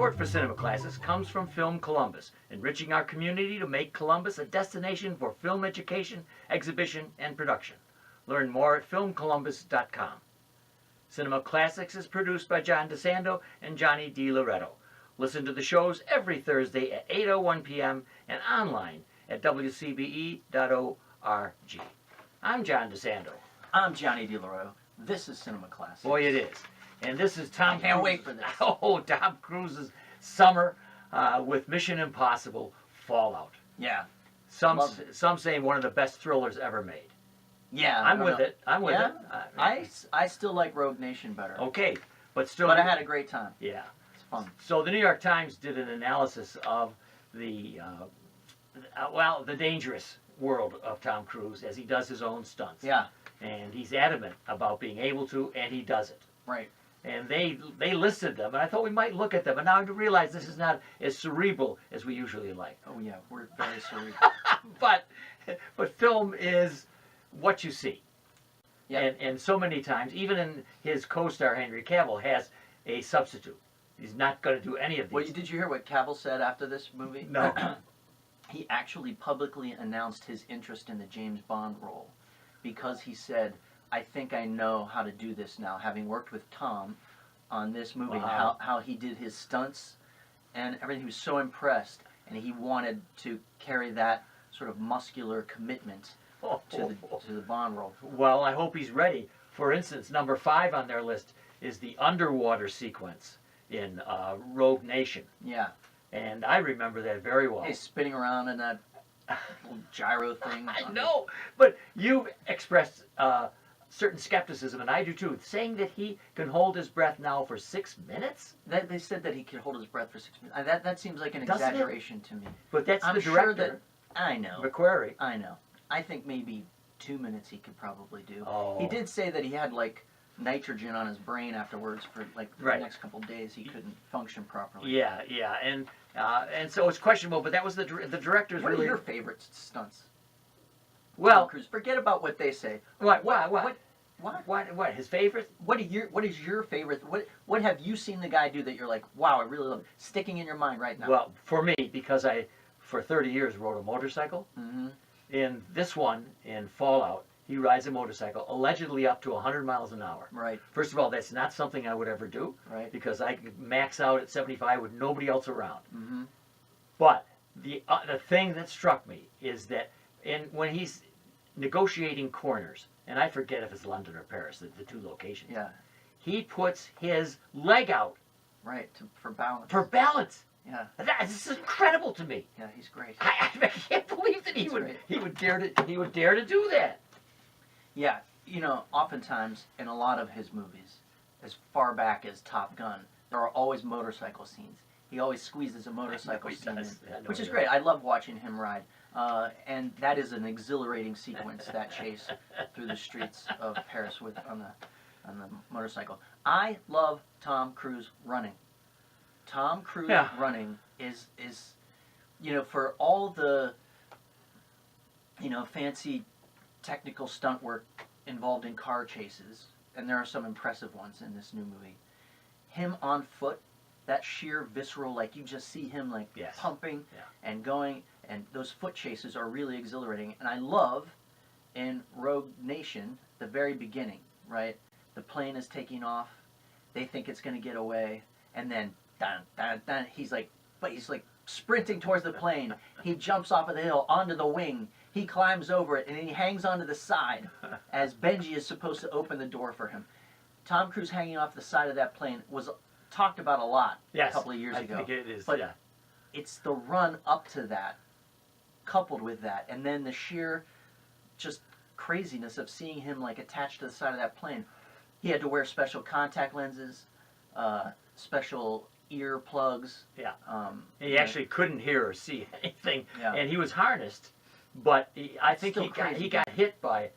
Support for Cinema Classics comes from Film Columbus, enriching our community to make Columbus a destination for film education, exhibition, and production. Learn more at filmcolumbus.com. Cinema Classics is produced by John DeSando and Johnny D. Loretto. Listen to the shows every Thursday at 8:01 p.m. and online at wcbe.org. I'm John DeSando. I'm Johnny D. Loretto. This is Cinema Classics. Boy, it is. And this is Tom I can't Cruise. wait for this. Oh, Tom Cruise's summer with Mission Impossible Fallout. Yeah. Some Love say one of the best thrillers ever made. Yeah. I'm with it. I'm with Yeah? it. I still like Rogue Nation better. Okay, but still. But I had a great time. Yeah. It's fun. So the New York Times did an analysis of the the dangerous world of Tom Cruise as he does his own stunts. Yeah. And he's adamant about being able to, and he does it. Right. And they listed them, and I thought we might look at them. And now I realize this is not as cerebral as we usually like. Oh yeah, we're very cerebral. but film is what you see. Yeah. And so many times, even in his co-star Henry Cavill has a substitute. He's not going to do any of these. Well, did you hear what Cavill said after this movie? No. He actually publicly announced his interest in the James Bond role because he said, I think I know how to do this now, having worked with Tom on this movie, Wow. how he did his stunts and everything. He was so impressed, and he wanted to carry that sort of muscular commitment to the Bond role. Well, I hope he's ready. For instance, number 5 on their list is the underwater sequence in Rogue Nation. Yeah. And I remember that very well. He's spinning around in that little gyro thing. I know, but you expressed certain skepticism, and I do too, saying that he can hold his breath now for 6 minutes? They said that he could hold his breath for 6 minutes. That seems like an Doesn't it? exaggeration to me. But that's I'm the sure director, that I know. McQuarrie. I know. I think maybe 2 minutes he could probably do. Oh. He did say that he had like nitrogen on his brain afterwards for like Right. the next couple of days. He couldn't function properly. Yeah, and so it's questionable, but that was the director's What really... are your favorite stunts? Well, Tom Cruise. Forget about what they say. what? What? His favorite? What is your favorite? What have you seen the guy do that you're like, wow, I really love it, sticking in your mind right now? Well, for me, because I, for 30 years, rode a motorcycle. Mm-hmm. In this one, in Fallout, he rides a motorcycle, allegedly up to 100 miles an hour. Right. First of all, that's not something I would ever do, Right. because I could max out at 75 with nobody else around. Mm-hmm. But the thing that struck me is that when he's negotiating corners, and I forget if it's London or Paris, the two locations, Yeah. he puts his leg out Right. For balance. for balance. Yeah. This is incredible to me. Yeah. He's great. I can't believe that That's great. he would dare to do that. Yeah, oftentimes in a lot of his movies, as far back as Top Gun, there are always motorcycle scenes. He always squeezes a motorcycle he scene in, does. I know which he is does. great. I love watching him ride, and that is an exhilarating sequence, that chase through the streets of Paris on the motorcycle. I love Tom Cruise running. Tom Cruise Yeah. running is for all the fancy technical stunt work involved in car chases, and there are some impressive ones in this new movie. Him on foot, that sheer visceral, like you just see him like Yes. pumping Yeah. and going, and those foot chases are really exhilarating. And I love in Rogue Nation, the very beginning, right? The plane is taking off, they think it's going to get away, and then dun, dun, dun, he's like sprinting towards the plane. He jumps off of the hill onto the wing. He climbs over it, and then he hangs onto the side as Benji is supposed to open the door for him. Tom Cruise hanging off the side of that plane was talked about a lot Yes, a couple of years ago. I think it is, But yeah. it's the run up to that, coupled with that, and then the sheer just craziness of seeing him like attached to the side of that plane. He had to wear special contact lenses, special ear plugs. Yeah. You He know, actually couldn't hear or see anything, Yeah. and he was harnessed. But I think Still he crazy. got hit by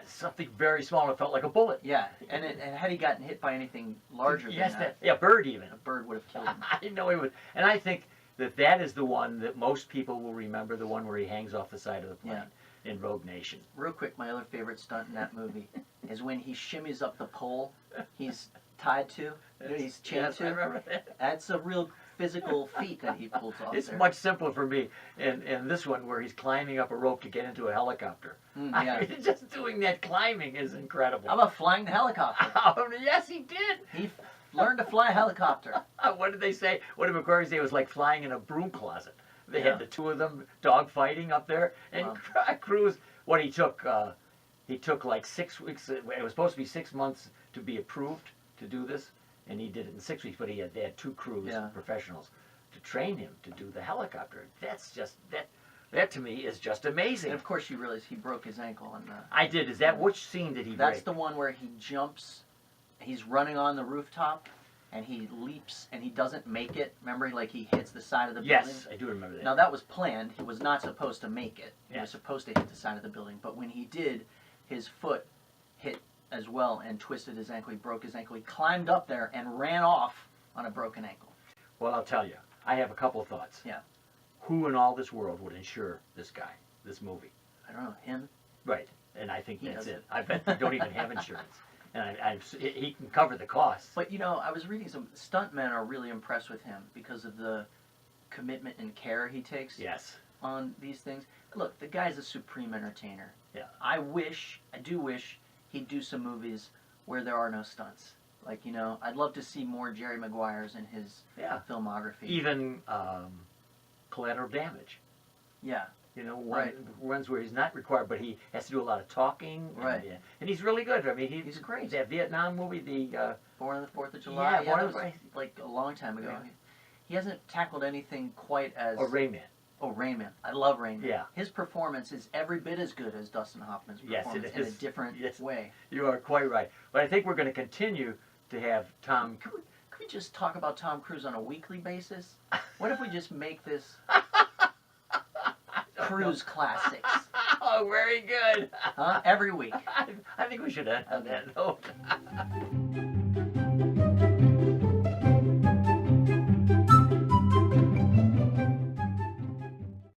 something very small, and it felt like a bullet. Yeah, and had he gotten hit by anything larger Yes, than that, yeah, bird even. a bird would have killed him. I know he would, and I think that is the one that most people will remember, the one where he hangs off the side of the plane in Rogue Nation. Real quick, my other favorite stunt in that movie is when he shimmies up the pole. He's tied to. He's chained Yes, I to. remember that. That's a real physical feat that he pulls off It's there. much simpler for me in this one where he's climbing up a rope to get into a helicopter. Yeah. Just doing that climbing is incredible. How about flying the helicopter? Yes, he did. He learned to fly a helicopter. What did they say? What did McQuarrie say? It was like flying in a broom closet. They Yeah. had the two of them dog fighting up there, and Wow. Cruise. What he took like 6 weeks. It was supposed to be 6 months to be approved to do this, and he did it in 6 weeks. But they had two crews, Yeah. professionals, to train him to do the helicopter. That's just that to me is just amazing. And of course, you realize he broke his ankle on the. I did. Is that which scene did he That's break? the one where he jumps. He's running on the rooftop, and he leaps, and he doesn't make it. Remember, like he hits the side of the building. Yes, I do remember that. Now that was planned. He was not supposed to make it. He Yeah. was supposed to hit the side of the building. But when he did, his foot hit as well and twisted his ankle. He broke his ankle. He climbed up there and ran off on a broken ankle. Well, I'll tell you. I have a couple of thoughts. Yeah. Who in all this world would insure this guy, this movie? I don't know him. Right. And I think He that's doesn't. it. I bet they don't even have insurance. And he can cover the costs. But you know, I was reading some stuntmen are really impressed with him because of the commitment and care he takes Yes. on these things. Look, the guy's a supreme entertainer. Yeah. I do wish he'd do some movies where there are no stunts. Like, you know, I'd love to see more Jerry Maguire's in his Yeah. filmography. Even Collateral Damage. Yeah. You know, Right. ones where he's not required, but he has to do a lot of talking. Right. And he's really good. I mean, He's great. That Vietnam movie, Born on the 4th of July. Yeah, Born that on the was like a long time ago. Yeah. He hasn't tackled anything quite as... or Rayman. Oh, Rain Man. I love Rain Man. Yeah. His performance is every bit as good as Dustin Hoffman's Yes, it performance in a is. different Yes. way. You are quite right. But I think we're going to continue to have Tom. Could we just talk about Tom Cruise on a weekly basis? What if we just make this Cruise Classics? Oh, very good. Huh? Every week. I think we should end on that note.